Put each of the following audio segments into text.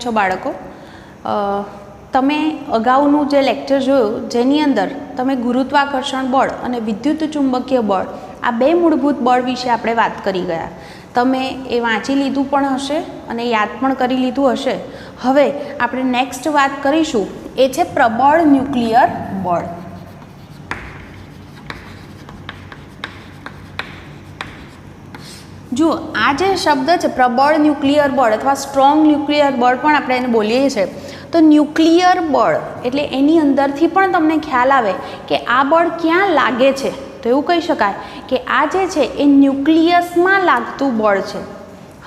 છો બાળકો? તમે અગાઉનું જે લેક્ચર જોયું જેની અંદર તમે ગુરુત્વાકર્ષણ બળ અને વિદ્યુત ચુંબકીય બળ આ બે મૂળભૂત બળ વિશે આપણે વાત કરી ગયા. તમે એ વાંચી લીધું પણ હશે અને યાદ પણ કરી લીધું હશે. હવે આપણે નેક્સ્ટ વાત કરીશું એ છે પ્રબળ ન્યુક્લિયર બળ. જુઓ, આ જે શબ્દ છે પ્રબળ ન્યુક્લિયર બળ અથવા સ્ટ્રોંગ ન્યુક્લિયર બળ પણ આપણે એને બોલીએ છીએ. તો ન્યુક્લિયર બળ એટલે એની અંદરથી પણ તમને ખ્યાલ આવે કે આ બળ ક્યાં લાગે છે. તો એવું કહી શકાય કે આ જે છે એ ન્યુક્લિયસમાં લાગતું બળ છે.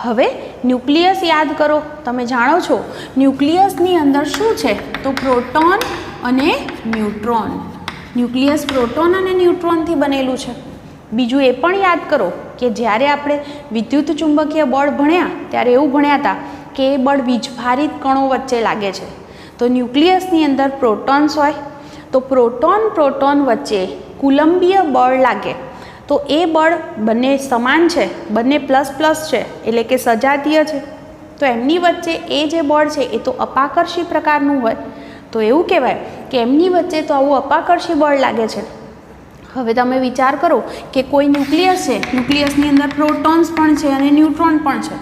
હવે ન્યુક્લિયસ યાદ કરો, તમે જાણો છો ન્યુક્લિયસની અંદર શું છે? તો પ્રોટોન અને ન્યુટ્રોન. ન્યુક્લિયસ પ્રોટોન અને ન્યુટ્રોનથી બનેલું છે. બીજું એ પણ યાદ કરો કે જ્યારે આપણે વિદ્યુત ચુંબકીય બળ ભણ્યા ત્યારે એવું ભણ્યા હતા કે એ બળ વીજભારિત કણો વચ્ચે લાગે છે. તો ન્યુક્લિયસની અંદર પ્રોટોન્સ હોય તો પ્રોટોન વચ્ચે કુલંબીય બળ લાગે તો એ બળ બંને સમાન છે, બંને પ્લસ પ્લસ છે એટલે કે સજાતીય છે. તો એમની વચ્ચે એ જે બળ છે એ તો અપાકર્ષી પ્રકારનું હોય. તો એવું કહેવાય કે એમની વચ્ચે તો આવું અપાકર્ષી બળ લાગે છે. હવે તમે વિચાર કરો કે કોઈ ન્યુક્લિયસ છે, ન્યુક્લિયસની અંદર પ્રોટોન્સ પણ છે અને ન્યુટ્રોન પણ છે.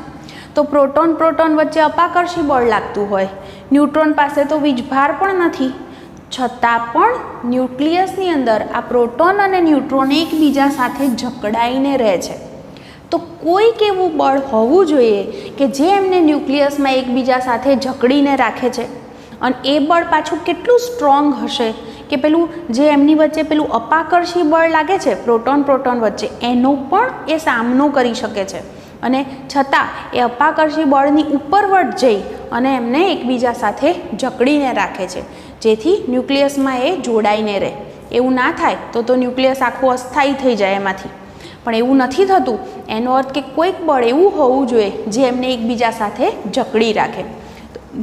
તો પ્રોટોન વચ્ચે અપાકર્ષી બળ લાગતું હોય, ન્યુટ્રોન પાસે તો વીજભાર પણ નથી, છતાં પણ ન્યુક્લિયસની અંદર આ પ્રોટોન અને ન્યુટ્રોન એકબીજા સાથે જકડાઈને રહે છે. તો કોઈક એવું બળ હોવું જોઈએ કે જે એમને ન્યુક્લિયસમાં એકબીજા સાથે જકડીને રાખે છે. અને એ બળ પાછું કેટલું સ્ટ્રોંગ હશે કે પેલું જે એમની વચ્ચે પેલું અપાકર્ષી બળ લાગે છે પ્રોટોન વચ્ચે એનો પણ એ સામનો કરી શકે છે. અને છતાં એ અપાકર્ષી બળની ઉપરવટ જઈ અને એમને એકબીજા સાથે જકડીને રાખે છે જેથી ન્યુક્લિયસમાં એ જોડાઈને રહે. એવું ના થાય તો ન્યુક્લિયસ આખું અસ્થાયી થઈ જાય એમાંથી. પણ એવું નથી થતું. એનો અર્થ કે કોઈક બળ એવું હોવું જોઈએ જે એમને એકબીજા સાથે જકડી રાખે.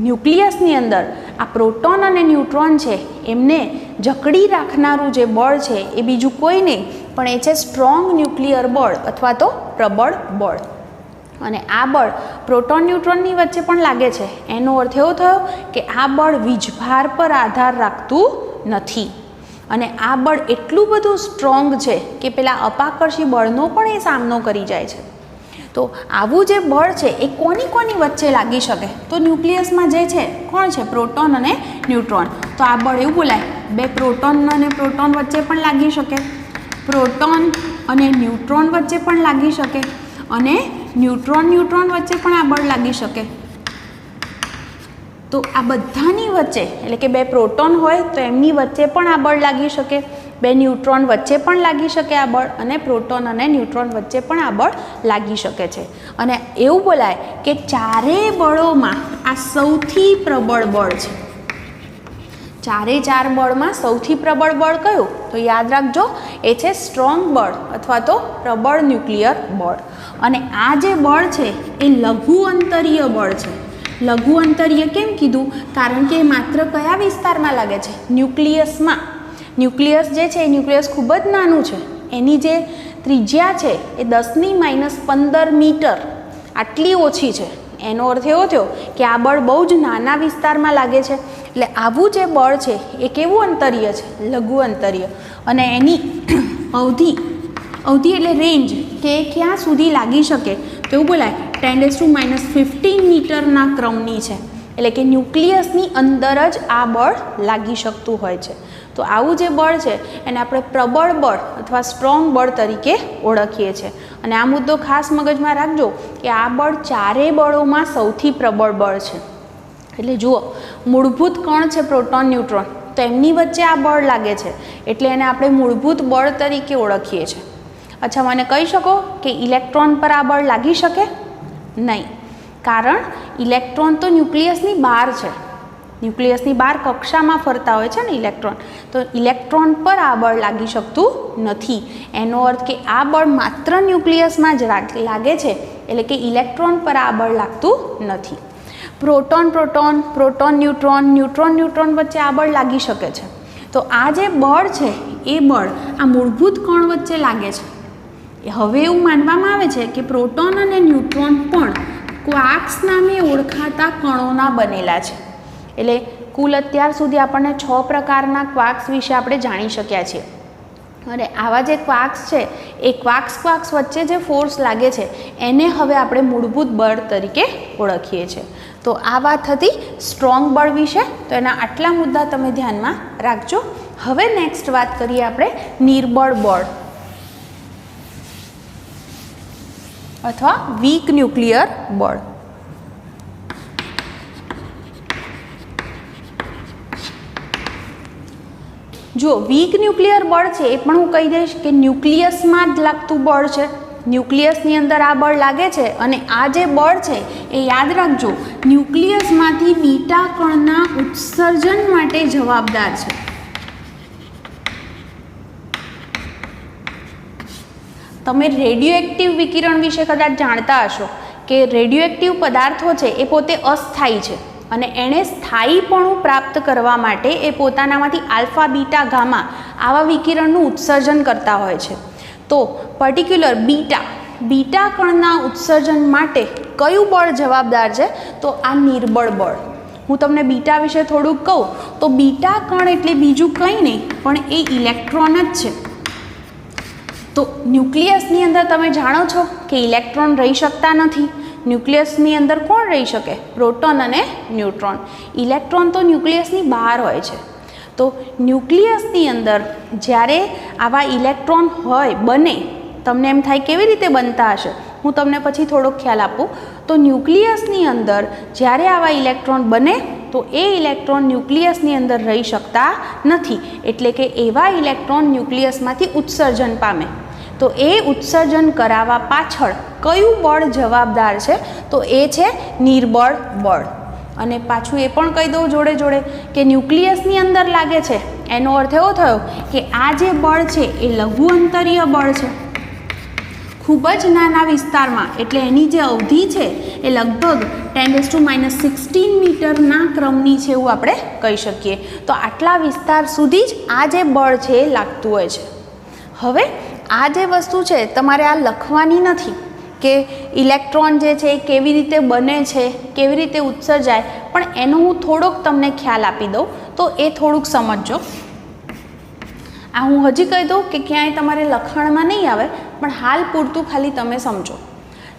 ન્યુક્લિયસની અંદર આ પ્રોટોન અને ન્યુટ્રોન છે એમને જકડી રાખનારું જે બળ છે એ બીજું કોઈ નહીં પણ એ છે સ્ટ્રોંગ ન્યુક્લિયર બળ અથવા તો પ્રબળ બળ. અને આ બળ પ્રોટોન ન્યુટ્રોનની વચ્ચે પણ લાગે છે. એનો અર્થ એવો થયો કે આ બળ વીજભાર પર આધાર રાખતું નથી. અને આ બળ એટલું બધું સ્ટ્રોંગ છે કે પેલા અપાકર્ષી બળનો પણ એ સામનો કરી જાય છે. તો આવું જે બળ છે એ કોની વચ્ચે લાગી શકે? તો ન્યુક્લિયસમાં જે છે કોણ છે? પ્રોટોન અને ન્યુટ્રોન. તો આ બળ એવું બોલાય બે પ્રોટોન અને પ્રોટોન વચ્ચે પણ લાગી શકે, પ્રોટોન અને ન્યુટ્રોન વચ્ચે પણ લાગી શકે અને ન્યુટ્રોન વચ્ચે પણ આ બળ લાગી શકે. તો આ બધાની વચ્ચે એટલે કે બે પ્રોટોન હોય તો એમની વચ્ચે પણ આ બળ લાગી શકે, બે ન્યુટ્રોન વચ્ચે પણ લાગી શકે આ બળ અને પ્રોટોન અને ન્યુટ્રોન વચ્ચે પણ આ બળ લાગી શકે છે. અને એવું બોલાય કે ચારેય બળોમાં આ સૌથી પ્રબળ બળ છે. ચાર બળમાં સૌથી પ્રબળ બળ કયું? તો યાદ રાખજો એ છે સ્ટ્રોંગ બળ અથવા તો પ્રબળ ન્યુક્લિયર બળ. અને આ જે બળ છે એ લઘુ અંતરીય બળ છે. લઘુ અંતરીય કેમ કીધું? કારણ કે એ માત્ર કયા વિસ્તારમાં લાગે છે? ન્યુક્લિયસમાં. ન્યુક્લિયસ જે છે એ ન્યુક્લિયસ ખૂબ જ નાનું છે. એની જે ત્રિજ્યા છે એ 10⁻15 મીટર આટલી ઓછી છે. એનો અર્થ એવો થયો કે આ બળ બહુ જ નાના વિસ્તારમાં લાગે છે. એટલે આવું જે બળ છે એ કેવું અંતરીય છે? લઘુ અંતરીય. અને એની અવધિ એટલે રેન્જ કે ક્યાં સુધી લાગી શકે તો એવું બોલાય 10⁻15 મીટરના ક્રમની છે. એટલે કે ન્યુક્લિયસની અંદર જ આ બળ લાગી શકતું હોય છે. તો આવું જે બળ છે એને આપણે પ્રબળ બળ અથવા સ્ટ્રોંગ બળ તરીકે ઓળખીએ છીએ. અને આ મુદ્દો ખાસ મગજમાં રાખજો કે આ બળ ચારેય બળોમાં સૌથી પ્રબળ બળ છે. એટલે જુઓ, મૂળભૂત કણ છે પ્રોટોન ન્યુટ્રોન, તો એમની વચ્ચે આ બળ લાગે છે એટલે એને આપણે મૂળભૂત બળ તરીકે ઓળખીએ છીએ. અચ્છા, મને કહી શકો કે ઇલેક્ટ્રોન પર આ બળ લાગી શકે? નહીં, કારણ ઇલેક્ટ્રોન તો ન્યુક્લિયસની બહાર છે. ન્યુક્લિયસની બહાર કક્ષામાં ફરતા હોય છે ને ઇલેક્ટ્રોન, તો ઇલેક્ટ્રોન પર આ બળ લાગી શકતું નથી. એનો અર્થ કે આ બળ માત્ર ન્યુક્લિયસમાં જ લાગે છે એટલે કે ઇલેક્ટ્રોન પર આ બળ લાગતું નથી. પ્રોટોન ન્યુટ્રોન વચ્ચે આ બળ લાગી શકે છે. તો આ જે બળ છે એ બળ આ મૂળભૂત કણ વચ્ચે લાગે છે. હવે એવું માનવામાં આવે છે કે પ્રોટોન અને ન્યુટ્રોન પણ ક્વાર્ક્સ નામે ઓળખાતા કણોના બનેલા છે. એટલે કુલ અત્યાર સુધી આપણને 6 પ્રકારના ક્વાર્ક્સ વિશે આપણે જાણી શક્યા છીએ. અને આવા જે ક્વાર્ક્સ છે એ ક્વાર્ક્સ વચ્ચે જે ફોર્સ લાગે છે એને હવે આપણે મૂળભૂત બળ તરીકે ઓળખીએ છીએ. તો આ વાત હતી સ્ટ્રોંગ બળ વિશે. તો એના આટલા મુદ્દા તમે ધ્યાનમાં રાખજો. હવે નેક્સ્ટ વાત કરીએ આપણે નિર્બળ બળ અથવા વીક ન્યુક્લિયર બળ. જો વીક ન્યુક્લિયર બળ છે એ પણ હું કહી દઈશ કે ન્યુક્લિયસમાં જ લાગતું બળ છે. ન્યુક્લિયસની અંદર આ બળ લાગે છે અને આ જે બળ છે એ યાદ રાખજો ન્યુક્લિયસમાંથી બીટા કણના ઉત્સર્જન માટે જવાબદાર છે. તમે રેડિયોએક્ટિવ વિકિરણ વિશે કદાચ જાણતા હશો કે રેડિયોએક્ટિવ પદાર્થો છે એ પોતે અસ્થાયી છે અને એણે સ્થાયીપણું પ્રાપ્ત કરવા માટે એ પોતાનામાંથી આલ્ફા બીટા ગામા આવા વિકિરણનું ઉત્સર્જન કરતા હોય છે. તો પર્ટિક્યુલર બીટા કણના ઉત્સર્જન માટે કયું બળ જવાબદાર છે? તો આ નિર્બળ બળ. હું તમને બીટા વિશે થોડુંક કહું તો બીટા કણ એટલે બીજું કંઈ નહીં પણ એ ઇલેક્ટ્રોન જ છે. તો ન્યુક્લિયસની અંદર તમે જાણો છો કે ઇલેક્ટ્રોન રહી શકતા નથી. ન્યુક્લિયસની અંદર કોણ રહી શકે? પ્રોટોન અને ન્યુટ્રોન. ઇલેક્ટ્રોન તો ન્યુક્લિયસની બહાર હોય છે. તો ન્યુક્લિયસની અંદર જ્યારે આવા ઇલેક્ટ્રોન બને, તમને એમ થાય કેવી રીતે બનતા હશે, હું તમને પછી થોડોક ખ્યાલ આપું. તો ન્યુક્લિયસની અંદર જ્યારે આવા ઇલેક્ટ્રોન બને તો એ ઇલેક્ટ્રોન ન્યુક્લિયસની અંદર રહી શકતા નથી. એટલે કે એવા ઇલેક્ટ્રોન ન્યુક્લિયસમાંથી ઉત્સર્જન પામે. તો એ ઉત્સર્જન કરાવવા પાછળ કયું બળ જવાબદાર છે? તો એ છે નિર્બળ બળ. અને પાછું એ પણ કહી દઉં જોડે જોડે કે ન્યુક્લિયસની અંદર લાગે છે એનો અર્થ એવો થયો કે આ જે બળ છે એ લઘુ અંતરીય બળ છે. ખૂબ જ નાના વિસ્તારમાં, એટલે એની જે અવધિ છે એ લગભગ 10⁻16 મીટરના ક્રમની છે એવું આપણે કહી શકીએ. તો આટલા વિસ્તાર સુધી જ આ જે બળ છે એ લાગતું હોય છે. હવે આ જે વસ્તુ છે તમારે આ લખવાની નથી કે ઇલેક્ટ્રોન જે છે એ કેવી રીતે બને છે, કેવી રીતે ઉત્સર્જાય, પણ એનો હું થોડોક તમને ખ્યાલ આપી દઉં તો એ થોડુંક સમજજો. આ હું હજી કહી દઉં કે ક્યાંય તમારે લખાણમાં નહીં આવે, પણ હાલ પૂરતું ખાલી તમે સમજો.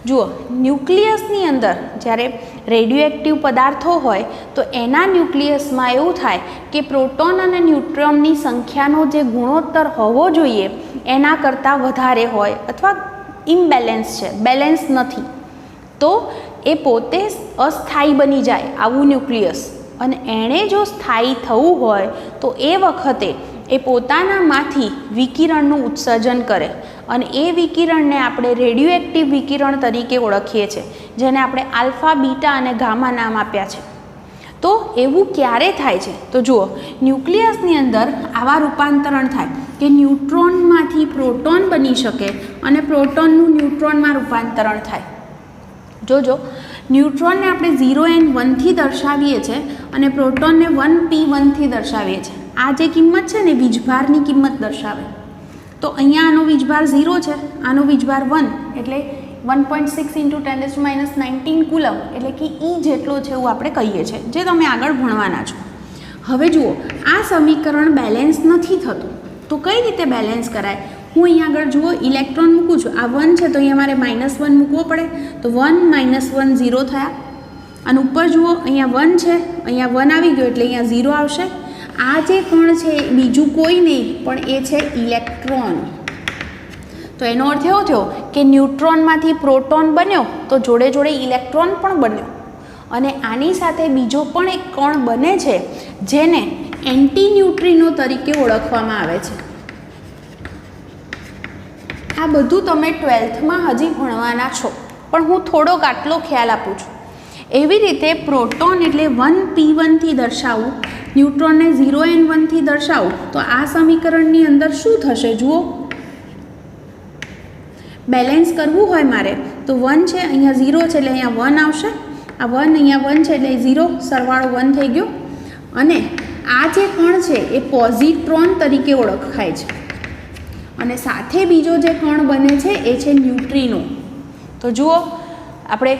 જુઓ, ન્યુક્લિયસની અંદર જ્યારે રેડિયોએક્ટિવ પદાર્થો હોય તો એના ન્યુક્લિયસમાં એવું થાય કે પ્રોટોન અને ન્યુટ્રોનની સંખ્યાનો જે ગુણોત્તર હોવો જોઈએ એના કરતાં વધારે હોય અથવા ઇમ્બેલેન્સ છે, બેલેન્સ નથી. તો એ પોતે અસ્થાયી બની જાય આવું ન્યુક્લિયસ. અને એણે જો સ્થાયી થવું હોય તો એ વખતે એ પોતાનામાંથી વિકિરણનું ઉત્સર્જન કરે અને એ વિકિરણને આપણે રેડિયોએક્ટિવ વિકિરણ તરીકે ઓળખીએ છીએ, જેને આપણે આલ્ફા, બીટા અને ગામા નામ આપ્યા છે. તો એવું ક્યારે થાય છે? તો જુઓ, ન્યુક્લિયસની અંદર આવા રૂપાંતરણ થાય કે ન્યુટ્રોનમાંથી પ્રોટોન બની શકે અને પ્રોટોનનું ન્યુટ્રોનમાં રૂપાંતરણ થાય. જોજો, ન્યુટ્રોનને આપણે 0n1થી દર્શાવીએ છીએ અને પ્રોટોનને 1p1 થી દર્શાવીએ છીએ. આ જે કિંમત છે ને વીજભારની કિંમત દર્શાવે. તો અહીંયા આનો વીજભાર 0 છે, આનો વીજભાર 1, એટલે 1.6 × 10⁻19 કુલમ, એટલે કે E જેટલો છે એવું આપણે કહીએ છીએ, જે તમે આગળ ભણવાના છો. હવે જુઓ, આ સમીકરણ બેલેન્સ નથી થતું. તો કઈ રીતે બેલેન્સ કરાય? હું અહીંયા આગળ જુઓ ઇલેક્ટ્રોન મૂકું છું, આ 1 છે તો અહીંયા મારે -1 મૂકવો પડે. તો 1 - 1 0 થયા. અને ઉપર જુઓ અહીંયા 1 છે, અહીંયા 1 આવી ગયો એટલે અહીંયા 0 આવશે. આ જે કણ છે બીજું કોઈ નહીં પણ એ છે ઇલેક્ટ્રોન. તો એનો અર્થ એવો થયો કે ન્યુટ્રોનમાંથી પ્રોટોન બન્યો તો જોડે જોડે ઇલેક્ટ્રોન પણ બન્યો. અને આની સાથે બીજો પણ એક કણ બને છે જેને એન્ટી ન્યુટ્રિનો તરીકે ઓળખવામાં આવે છે. આ બધું તમે 12થમાં હજી ભણવાના છો, પણ હું થોડોક આટલો ખ્યાલ આપું છું. એવી રીતે પ્રોટોન એટલે 1p1 થી દર્શાવું, ન્યુટ્રોનને 0n1 થી દર્શાવું, તો આ સમીકરણની અંદર શું થશે? જુઓ, બેલેન્સ કરવું હોય મારે તો 1 છે, અહીંયા 0 છે એટલે અહીંયા 1 આવશે. આ 1 અહીંયા 1 છે એટલે 0, સરવાળો 1 થઈ ગયો. અને આ જે કણ છે એ પોઝિટ્રોન તરીકે ઓળખાય છે. અને સાથે બીજો જે કણ બને છે એ છે ન્યુટ્રિનો. તો જુઓ, આપણે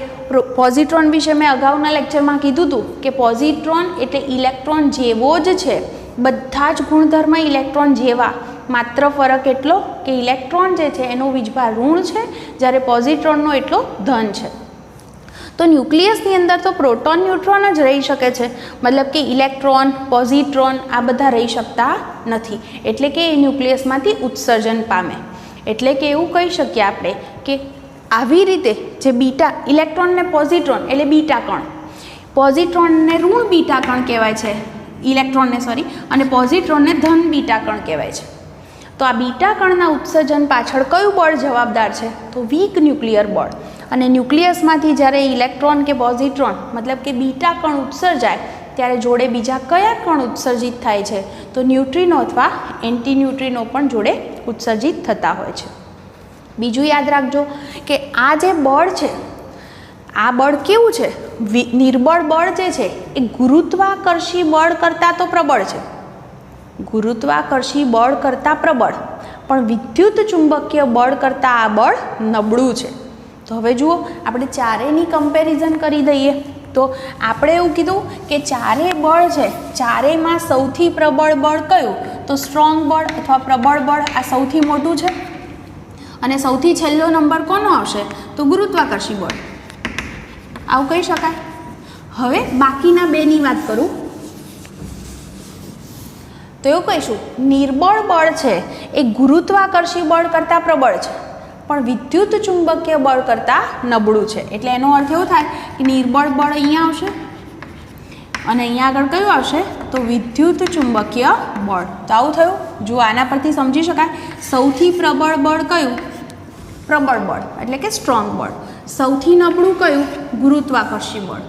પોઝિટ્રોન વિશે મેં અગાઉના લેક્ચરમાં કીધું હતું કે પોઝિટ્રોન એટલે ઇલેક્ટ્રોન જેવો જ છે, બધા જ ગુણધર્મ ઇલેક્ટ્રોન જેવા, માત્ર ફરક એટલો કે ઇલેક્ટ્રોન જે છે એનો વીજભાર ઋણ છે, જ્યારે પોઝિટ્રોનનો એટલો ધન છે. તો ન્યુક્લિયસની અંદર તો પ્રોટોન ન્યુટ્રોન જ રહી શકે છે, મતલબ કે ઇલેક્ટ્રોન પોઝિટ્રોન આ બધા રહી શકતા નથી, એટલે કે એ ન્યુક્લિયસમાંથી ઉત્સર્જન પામે. એટલે કે એવું કહી શકીએ આપણે કે આવી રીતે જે બીટા ઇલેક્ટ્રોન ને પોઝિટ્રોન એટલે બીટા કણ, પોઝિટ્રોનને ઋણ બીટા કણ કહેવાય છે, ઇલેક્ટ્રોનને સોરી, અને પોઝિટ્રોનને ધન બીટા કણ કહેવાય છે. તો આ બીટા કણના ઉત્સર્જન પાછળ કયું બળ જવાબદાર છે? તો વીક ન્યુક્લિયર બળ. અને ન્યુક્લિયસમાંથી જ્યારે ઇલેક્ટ્રોન કે પોઝિટ્રોન મતલબ કે બીટા કણ ઉત્સર્જાય ત્યારે જોડે બીજા કયા કણ ઉત્સર્જિત થાય છે? તો ન્યુટ્રિનો અથવા એન્ટી ન્યુટ્રિનો પણ જોડે ઉત્સર્જિત થતા હોય છે. બીજું યાદ રાખજો કે આ જે બળ છે, આ બળ કેવું છે? નિર્બળ બળ જે છે એ ગુરુત્વાકર્ષી બળ કરતાં તો પ્રબળ છે, ગુરુત્વાકર્ષી બળ કરતાં પ્રબળ, પણ વિદ્યુત ચુંબકીય બળ કરતાં આ બળ નબળું છે. તો હવે જુઓ આપણે ચારેયની કમ્પેરિઝન કરી દઈએ. તો આપણે એવું કીધું કે ચારેય બળ છે, ચારેયમાં સૌથી પ્રબળ બળ કયું? તો સ્ટ્રોંગ બળ અથવા પ્રબળ બળ આ સૌથી મોટું છે, અને સૌથી છેલ્લો નંબર કોનો આવશે? તો ગુરુત્વાકર્ષી બળ, આવું કહી શકાય. હવે બાકીના બેની વાત કરું તો એવું કહીશું નિર્બળ બળ છે એ ગુરુત્વાકર્ષી બળ કરતાં પ્રબળ છે, પણ વિદ્યુત ચુંબકીય બળ કરતાં નબળું છે. એટલે એનો અર્થ એવો થાય કે નિર્બળ બળ અહીંયા આવશે અને અહીંયા આગળ કયું આવશે? તો વિદ્યુત ચુંબકીય બળ. તો આવું થયું. જો આના પરથી સમજી શકાય સૌથી પ્રબળ બળ કયું? પ્રબળ બળ એટલે કે સ્ટ્રોંગ બળ. સૌથી નબળું કયું? ગુરુત્વાકર્ષી બળ.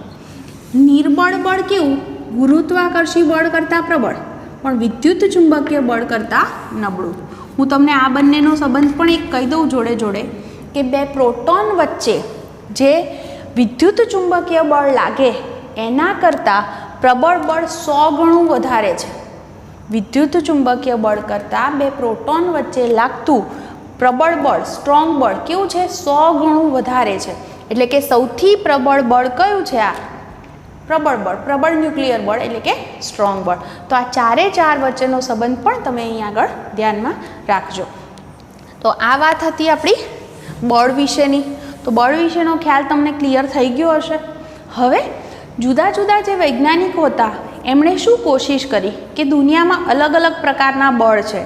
નિર્બળ બળ કેવું? ગુરુત્વાકર્ષી બળ કરતાં પ્રબળ, પણ વિદ્યુત ચુંબકીય બળ કરતાં નબળું. હું તમને આ બંનેનો સંબંધ પણ એક કહી દઉં જોડે જોડે કે બે પ્રોટોન વચ્ચે જે વિદ્યુત ચુંબકીય બળ લાગે એના કરતાં પ્રબળ બળ 100 ગણું વધારે છે. વિદ્યુત ચુંબકીય બળ કરતાં બે પ્રોટોન વચ્ચે લાગતું પ્રબળ બળ સ્ટ્રોંગ બળ કેવું છે? 100 ગણું વધારે છે. એટલે કે સૌથી પ્રબળ બળ કયું છે? આ પ્રબળ બળ, પ્રબળ ન્યુક્લિયર બળ એટલે કે સ્ટ્રોંગ બળ. તો આ ચારે ચાર વચ્ચેનો સંબંધ પણ તમે અહીંયા આગળ ધ્યાનમાં રાખજો. તો આ વાત હતી આપણી બળ વિશેની. તો બળ વિશેનો ખ્યાલ તમને ક્લિયર થઈ ગયો હશે. હવે જુદા જુદા જે વૈજ્ઞાનિકો હતા એમણે શું કોશિશ કરી કે દુનિયામાં અલગ અલગ પ્રકારના બળ છે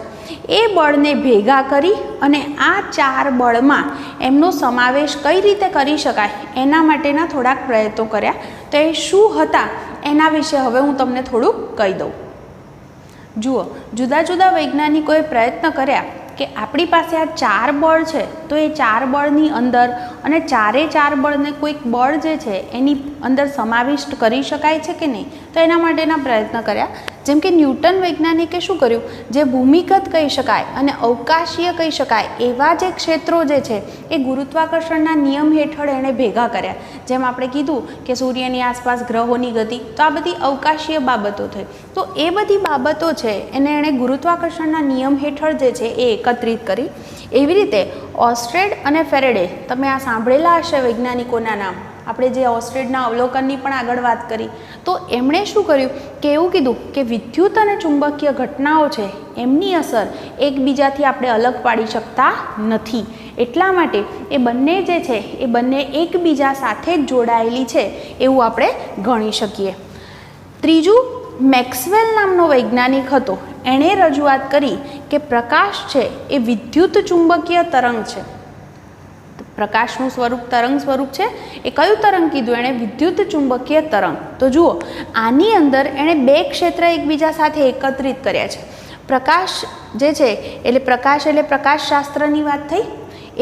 એ બળને ભેગા કરી અને આ ચાર બળમાં એમનો સમાવેશ કઈ રીતે કરી શકાય એના માટેના થોડાક પ્રયત્નો કર્યા. તો એ શું હતા એના વિશે હવે હું તમને થોડુંક કહી દઉં. જુઓ, જુદા જુદા વૈજ્ઞાનિકોએ પ્રયત્ન કર્યા કે આપણી પાસે આ ચાર બળ છે તો એ ચાર બળની અંદર અને ચારે ચાર બળને કોઈક બળ જે છે એની અંદર સમાવિષ્ટ કરી શકાય છે કે નહીં. તો એના માટેના પ્રયત્ન કર્યા. જેમ કે ન્યૂટન વૈજ્ઞાનિકે શું કર્યું? જે ભૂમિગત કહી શકાય અને અવકાશીય કહી શકાય એવા જે ક્ષેત્રો જે છે એ ગુરુત્વાકર્ષણના નિયમ હેઠળ એણે ભેગા કર્યા. જેમ આપણે કીધું કે સૂર્યની આસપાસ ગ્રહોની ગતિ, તો આ બધી અવકાશીય બાબતો થઈ. તો એ બધી બાબતો છે એને એણે ગુરુત્વાકર્ષણના નિયમ હેઠળ જે છે એ એકત્રિત કરી. એવી રીતે ઓર્સ્ટેડ અને ફેરેડે, તમે આ સાંભળેલા હશે વૈજ્ઞાનિકોના નામ. આપણે જે ઓર્સ્ટેડના અવલોકનની પણ આગળ વાત કરી. તો એમણે શું કર્યું કે એવું કીધું કે વિદ્યુત અને ચુંબકીય ઘટનાઓ છે એમની અસર એકબીજાથી આપણે અલગ પાડી શકતા નથી. એટલા માટે એ બંને જે છે એ બંને એકબીજા સાથે જ જોડાયેલી છે એવું આપણે ગણી શકીએ. ત્રીજું, મેક્સવેલ નામનો વૈજ્ઞાનિક હતો. એણે રજૂઆત કરી કે પ્રકાશ છે એ વિદ્યુત ચુંબકીય તરંગ છે. પ્રકાશનું સ્વરૂપ તરંગ સ્વરૂપ છે. એ કયું તરંગ કીધું એણે? વિદ્યુત ચુંબકીય તરંગ. તો જુઓ, આની અંદર એણે બે ક્ષેત્ર એકબીજા સાથે એકત્રિત કર્યા છે. પ્રકાશ જે છે એટલે પ્રકાશશાસ્ત્રની વાત થઈ.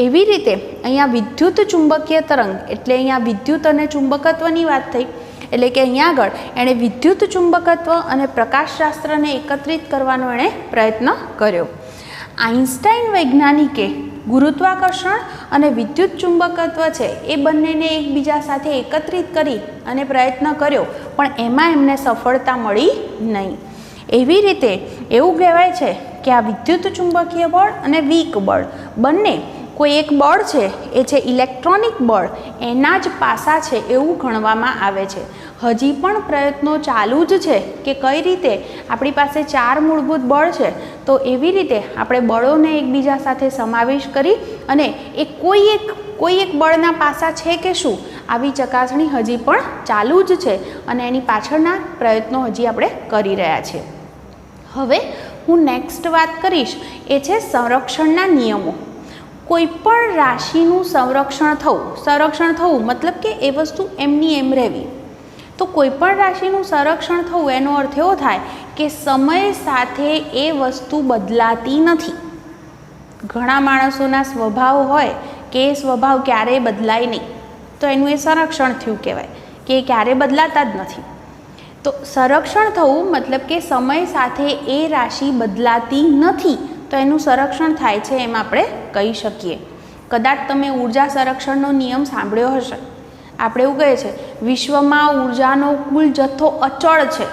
એવી રીતે અહીંયા વિદ્યુત ચુંબકીય તરંગ એટલે અહીંયા વિદ્યુત અને ચુંબકત્વની વાત થઈ. એટલે કે અહીંયા આગળ એણે વિદ્યુત ચુંબકત્વ અને પ્રકાશશાસ્ત્રને એકત્રિત કરવાનો એણે પ્રયત્ન કર્યો. આઇન્સ્ટાઈન વૈજ્ઞાનિકે ગુરુત્વાકર્ષણ અને વિદ્યુત ચુંબકત્વ છે એ બંનેને એકબીજા સાથે એકત્રિત કરી અને પ્રયત્ન કર્યો, પણ એમાં એમને સફળતા મળી નહીં. એવી રીતે એવું કહેવાય છે કે આ વિદ્યુત ચુંબકીય બળ અને વીક બળ બંને કોઈ એક બળ છે એ છે ઇલેક્ટ્રોનિક બળ, એના જ પાસા છે એવું ગણવામાં આવે છે. હજી પણ પ્રયત્નો ચાલુ જ છે કે કઈ રીતે આપણી પાસે 4 મૂળભૂત બળ છે, તો એવી રીતે આપણે બળોને એકબીજા સાથે સમાવેશ કરી અને એ કોઈ એક બળના પાસા છે કે શું, આવી ચકાસણી હજી પણ ચાલુ જ છે અને એની પાછળના પ્રયત્નો હજી આપણે કરી રહ્યા છીએ. હવે હું નેક્સ્ટ વાત કરીશ એ છે સંરક્ષણના નિયમો. કોઈ પણ રાશિનું સંરક્ષણ થવું મતલબ કે એ વસ્તુ એમની એમ રહેવી. તો કોઈ પણ રાશિનું સંરક્ષણ થવું એનો અર્થ એવો થાય કે સમય સાથે એ વસ્તુ બદલાતી નથી. ઘણા માણસોના સ્વભાવ હોય કે એ સ્વભાવ ક્યારેય બદલાય નહીં, તો એનું એ સંરક્ષણ થયું કહેવાય કે એ ક્યારેય બદલાતા જ નથી. તો સંરક્ષણ થવું મતલબ કે સમય સાથે એ રાશિ બદલાતી નથી, તો એનું સંરક્ષણ થાય છે એમ આપણે કહી શકીએ. કદાચ તમે ઉર્જા સંરક્ષણનો નિયમ સાંભળ્યો હશે. આપણે એવું કહીએ છીએ વિશ્વમાં ઉર્જાનો કુલ જથ્થો અચળ છે.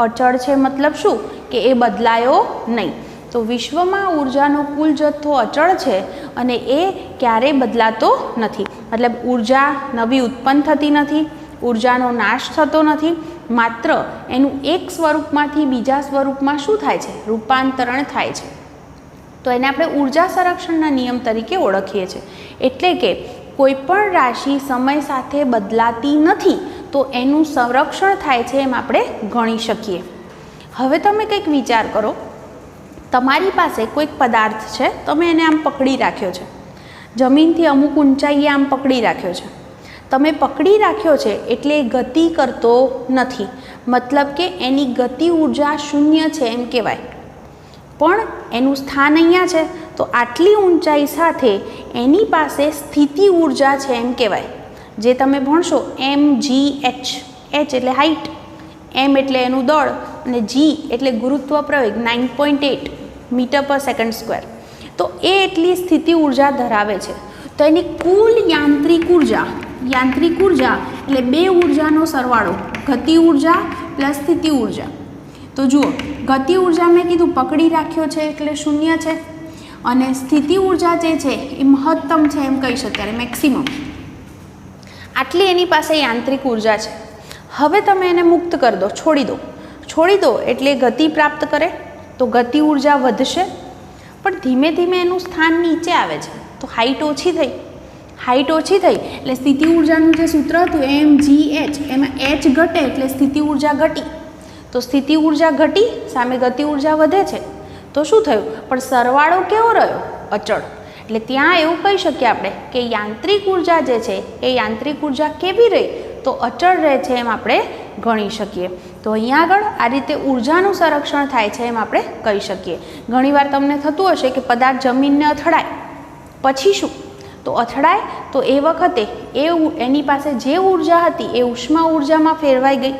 અચળ છે મતલબ શું કે એ બદલાયો નહીં. તો વિશ્વમાં ઉર્જાનો કુલ જથ્થો અચળ છે અને એ ક્યારેય બદલાતો નથી. મતલબ ઉર્જા નવી ઉત્પન્ન થતી નથી, ઉર્જાનો નાશ થતો નથી, માત્ર એનું એક સ્વરૂપમાંથી બીજા સ્વરૂપમાં શું થાય છે, રૂપાંતરણ થાય છે. તો એને આપણે ઉર્જા સંરક્ષણના નિયમ તરીકે ઓળખીએ છીએ. એટલે કે કોઈ પણ રાશિ સમય સાથે બદલાતી નથી, તો એનું સંરક્ષણ થાય છે એમ આપણે ગણી શકીએ. હવે તમે કંઈક વિચાર કરો, તમારી પાસે કોઈક પદાર્થ છે, તમે એને આમ પકડી રાખ્યો છે, જમીનથી અમુક ઊંચાઈએ આમ પકડી રાખ્યો છે. તમે પકડી રાખ્યો છે એટલે ગતિ કરતો નથી, મતલબ કે એની ગતિ ઉર્જા શૂન્ય છે એમ કહેવાય. પણ એનું સ્થાન અહીંયા છે, તો આટલી ઊંચાઈ સાથે એની પાસે સ્થિતિ ઉર્જા છે એમ કહેવાય. જે તમે ભણશો mgh, h એટલે હાઇટ, m એટલે એનું દળ અને g એટલે ગુરુત્વ પ્રવેગ 9.8 મીટર પર સેકન્ડ સ્ક્વેર. તો એ એટલી સ્થિતિ ઉર્જા ધરાવે છે. તો એની કુલ યાંત્રિક ઉર્જા એટલે બે ઉર્જાનો સરવાળો, ગતિ ઉર્જા પ્લસ સ્થિતિ ઉર્જા. તો જુઓ, ગતિ ઉર્જા મેં કીધું પકડી રાખ્યો છે એટલે શૂન્ય છે, અને સ્થિતિ ઉર્જા જે છે એ મહત્તમ છે એમ કહી શકાય, મેક્સિમમ. આટલી એની પાસે યાંત્રિક ઉર્જા છે. હવે તમે એને મુક્ત કરી દો, છોડી દો એટલે ગતિ પ્રાપ્ત કરે, તો ગતિ ઉર્જા વધશે. પણ ધીમે ધીમે એનું સ્થાન નીચે આવે છે, તો હાઇટ ઓછી થઈ એટલે સ્થિતિ ઉર્જાનું જે સૂત્ર હતું mgh, એમાં h ઘટે એટલે સ્થિતિ ઉર્જા ઘટી. તો સ્થિતિ ઉર્જા ઘટી, સામે ગતિ ઉર્જા વધે છે, તો શું થયું? પણ સરવાળો કેવો રહ્યો? અચળ. એટલે ત્યાં એવું કહી શકીએ આપણે કે યાંત્રિક ઉર્જા જે છે એ યાંત્રિક ઉર્જા કેવી રહી? તો અચળ રહે છે એમ આપણે ગણી શકીએ. તો અહીંયા આગળ આ રીતે ઉર્જાનું સંરક્ષણ થાય છે એમ આપણે કહી શકીએ. ઘણીવાર તમને થતું હશે કે પદાર્થ જમીનને અથડાય, પછી શું? તો અથડાય તો એ વખતે એની પાસે જે ઉર્જા હતી એ ઉષ્મા ઉર્જામાં ફેરવાઈ ગઈ.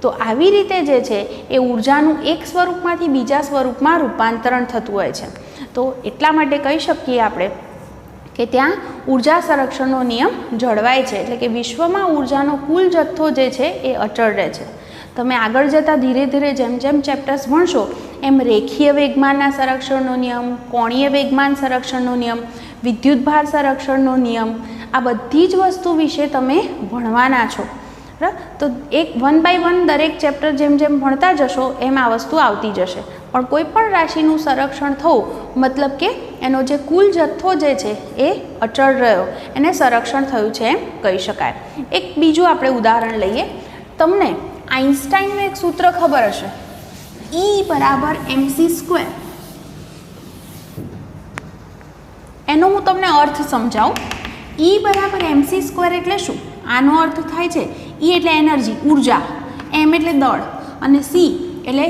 તો આવી રીતે જે છે એ ઉર્જાનું એક સ્વરૂપમાંથી બીજા સ્વરૂપમાં રૂપાંતરણ થતું હોય છે. તો એટલા માટે કહી શકીએ આપણે કે ત્યાં ઉર્જા સંરક્ષણનો નિયમ જળવાય છે. એટલે કે વિશ્વમાં ઉર્જાનો કુલ જથ્થો જે છે એ અચળ રહે છે. તમે આગળ જતાં ધીરે ધીરે જેમ જેમ ચેપ્ટર્સ ભણશો એમ રેખીય વેગમાનના સંરક્ષણનો નિયમ, કોણીય વેગમાન સંરક્ષણનો નિયમ, વિદ્યુતભાર સંરક્ષણનો નિયમ, આ બધી જ વસ્તુ વિશે તમે ભણવાના છો. તો એક 1 by 1 દરેક ચેપ્ટર જેમ જેમ ભણતા જશો એમ આ વસ્તુ આવતી જશે. પણ કોઈ પણ રાશિનું સંરક્ષણ થવું મતલબ કે એનો જે કુલ જથ્થો જે છે એ અચળ રહ્યો, એને સંરક્ષણ થયું છે એમ કહી શકાય. એક બીજું આપણે ઉદાહરણ લઈએ. તમને આઇન્સ્ટાઈનનું એક સૂત્ર ખબર હશે, E = mc². એનો હું તમને અર્થ સમજાવું. E = mc² એટલે શું? આનો અર્થ થાય છે E એટલે એનર્જી, ઉર્જા, m એટલે દળ અને c એટલે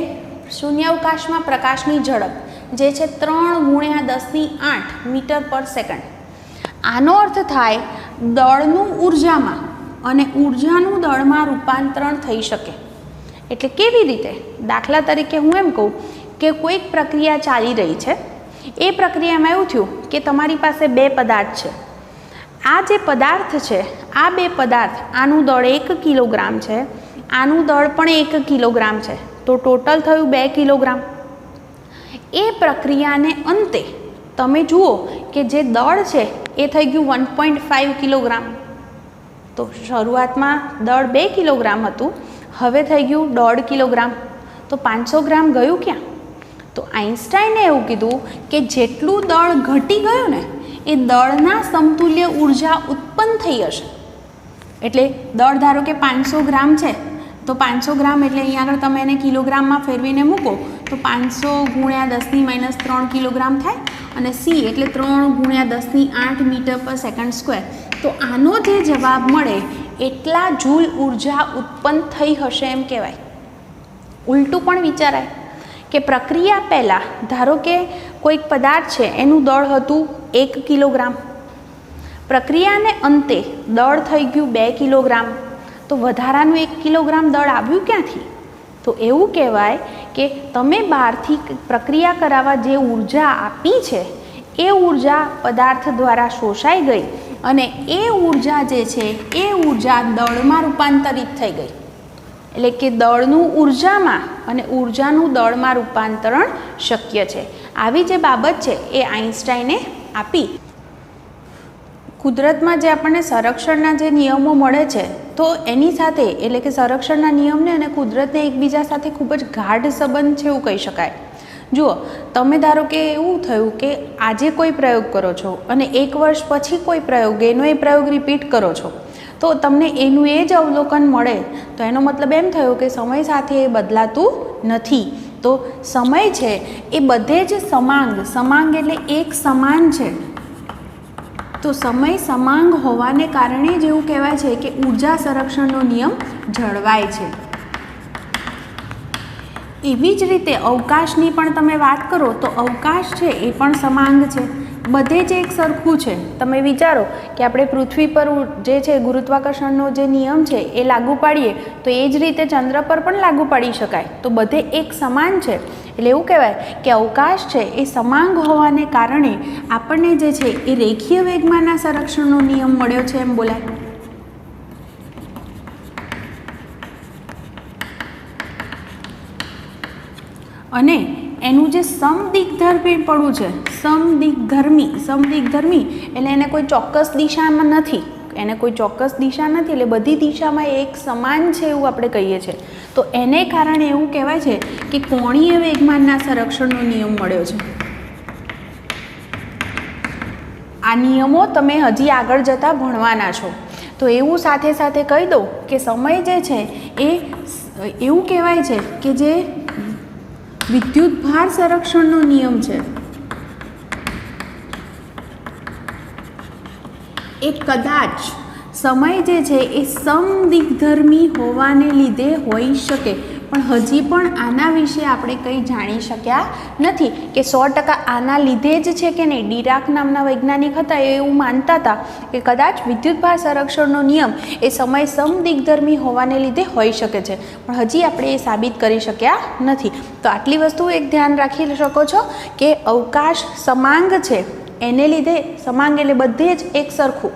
શૂન્યાવકાશમાં પ્રકાશની ઝડપ, જે છે 3 × 10⁸ મીટર પર સેકન્ડ. આનો અર્થ થાય દળનું ઉર્જામાં અને ઉર્જાનું દળમાં રૂપાંતરણ થઈ શકે. એટલે કેવી રીતે? દાખલા તરીકે હું એમ કહું કે કોઈક પ્રક્રિયા ચાલી રહી છે. એ પ્રક્રિયામાં એવું થયું કે તમારી પાસે 2 પદાર્થ છે. આ જે પદાર્થ છે, આ 2 પદાર્થ, આનું દળ 1 કિલોગ્રામ છે, આનું દળ પણ 1 કિલોગ્રામ છે, તો ટોટલ થયું 2 કિલોગ્રામ. એ પ્રક્રિયાને અંતે તમે જુઓ કે જે દળ છે એ થઈ ગયું 1.5 કિલોગ્રામ. તો શરૂઆતમાં દળ 2 કિલોગ્રામ હતું, હવે થઈ ગયું 1.5 કિલોગ્રામ. તો 500 ગ્રામ ગયું ક્યાં? તો આઈન્સ્ટાઈને એવું કીધું કે જેટલું દળ ઘટી ગયું ને એ દળના સમતુલ્ય ઉર્જા ઉત્પન્ન થઈ હશે. એટલે દળ ધારો કે 500 ગ્રામ છે, તો 500 ગ્રામ એટલે અહીંયા આગળ તમે એને કિલોગ્રામમાં ફેરવીને મૂકો તો 500 × 10⁻³ કિલોગ્રામ થાય, અને સી એટલે 3 × 10⁸ મીટર પર સેકન્ડ સ્ક્વેર. તો આનો જે જવાબ મળે એટલા જૂલ ઉર્જા ઉત્પન્ન થઈ હશે એમ કહેવાય. ઉલટું પણ વિચારાય કે પ્રક્રિયા પહેલાં ધારો કે કોઈક પદાર્થ છે એનું દળ હતું 1 કિલોગ્રામ, પ્રક્રિયાને અંતે દળ થઈ ગયું 2 કિલોગ્રામ, તો વધારાનું 1 કિલોગ્રામ દળ આવ્યું ક્યાંથી? તો એવું કહેવાય કે તમે બહારથી પ્રક્રિયા કરાવવા જે ઉર્જા આપી છે એ ઉર્જા પદાર્થ દ્વારા શોષાઈ ગઈ, અને એ ઉર્જા જે છે એ ઉર્જા દળમાં રૂપાંતરિત થઈ ગઈ. એટલે કે દળનું ઉર્જામાં અને ઉર્જાનું દળમાં રૂપાંતરણ શક્ય છે. આવી જે બાબત છે એ આઈન્સ્ટાઈને આપી. કુદરતમાં જે આપણને સંરક્ષણના જે નિયમો મળે છે તો એની સાથે એટલે કે સંરક્ષણના નિયમને અને કુદરતને એકબીજા સાથે ખૂબ જ ગાઢ સંબંધ છે એવું કહી શકાય. જુઓ, તમે ધારો કે એવું થયું કે આજે કોઈ પ્રયોગ કરો છો અને 1 વર્ષ પછી કોઈ પ્રયોગ એનો એ પ્રયોગ રિપીટ કરો છો, તો તમને એનું એ જ અવલોકન મળે, તો એનો મતલબ એમ થયો કે સમય સાથે એ બદલાતું નથી. તો સમય છે એ બધે જ સમાંગ એટલે એક સમાન છે. તો સમય સમાંગ હોવાને કારણે જ એવું કહેવાય છે કે ઉર્જા સંરક્ષણનો નિયમ જળવાય છે. એવી જ રીતે અવકાશની પણ તમે વાત કરો તો અવકાશ છે એ પણ સમાંગ છે, બધે જ એક સરખું છે. તમે વિચારો કે આપણે પૃથ્વી પર જે છે ગુરુત્વાકર્ષણનો જે નિયમ છે એ લાગુ પાડીએ તો એ જ રીતે ચંદ્ર પર પણ લાગુ પાડી શકાય. તો બધે એક સમાન છે. એટલે એવું કહેવાય કે અવકાશ છે એ સમાંગ હોવાને કારણે આપણને જે છે એ રેખીય વેગમાનના સંરક્ષણનો નિયમ મળ્યો છે એમ બોલાય. અને એનું જે સમદિગ્ધર્મીપણું છે, સમદિગ્ધર્મી એટલે એને કોઈ ચોક્કસ દિશામાં નથી, એટલે બધી દિશામાં એક સમાન છે એવું આપણે કહીએ છીએ. તો એને કારણે એવું કહેવાય છે કે કોણીય વેગમાનના સંરક્ષણનો નિયમ મળ્યો છે. આ નિયમો તમે હજી આગળ જતાં ભણવાના છો. તો એવું સાથે સાથે કહી દઉં કે સમય જે છે એ એવું કહેવાય છે કે જે વિદ્યુતભાર સંરક્ષણનો નિયમ છે એ કદાચ સમય જે છે એ સમદિગ્ધર્મી હોવાને લીધે હોઈ શકે, પણ હજી પણ આના વિશે આપણે કંઈ જાણી શક્યા નથી કે 100% આના લીધે જ છે કે નહીં. ડિરાક નામના વૈજ્ઞાનિક હતા એ એવું માનતા હતા કે કદાચ વિદ્યુતભાર સંરક્ષણનો નિયમ એ સમય સમદિગ્ધર્મી હોવાને લીધે હોઈ શકે છે, પણ હજી આપણે એ સાબિત કરી શક્યા નથી. તો આટલી વસ્તુ એક ધ્યાન રાખી શકો છો કે અવકાશ સમાંગ છે, એને લીધે સમાંગ એટલે બધે જ એક સરખું,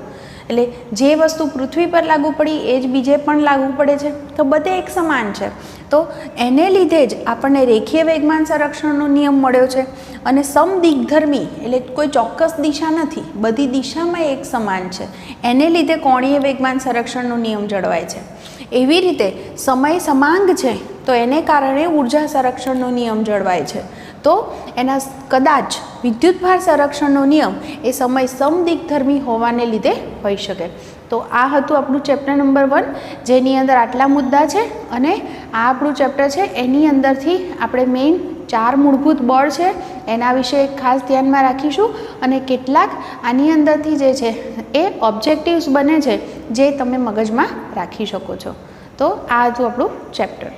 એટલે જે વસ્તુ પૃથ્વી પર લાગુ પડી એ જ બીજે પણ લાગુ પડે છે, તો બધે એક સમાન છે. તો એને લીધે જ આપણને રેખીય વેગમાન સંરક્ષણનો નિયમ મળ્યો છે. અને સમદિગ્ધર્મી એટલે કોઈ ચોક્કસ દિશા નથી, બધી દિશામાં એક સમાન છે, એને લીધે કોણીય વેગમાન સંરક્ષણનો નિયમ જળવાય છે. એવી રીતે સમય સમાંગ છે તો એને કારણે ઉર્જા સંરક્ષણનો નિયમ જળવાય છે. તો એના કદાચ વિદ્યુતભાર સંરક્ષણનો નિયમ એ સમય સમદિગ્ધર્મી હોવાને લીધે હોઈ શકે. તો આ હતું આપણું ચેપ્ટર નંબર 1, જેની અંદર આટલા મુદ્દા છે. અને આ આપણું ચેપ્ટર છે એની અંદરથી આપણે મેઇન 4 મૂળભૂત બળ છે એના વિશે ખાસ ધ્યાનમાં રાખીશું, અને કેટલાક આની અંદરથી જે છે એ ઓબ્જેક્ટિવ્સ બને છે જે તમે મગજમાં રાખી શકો છો. તો આ હતું આપણું ચેપ્ટર.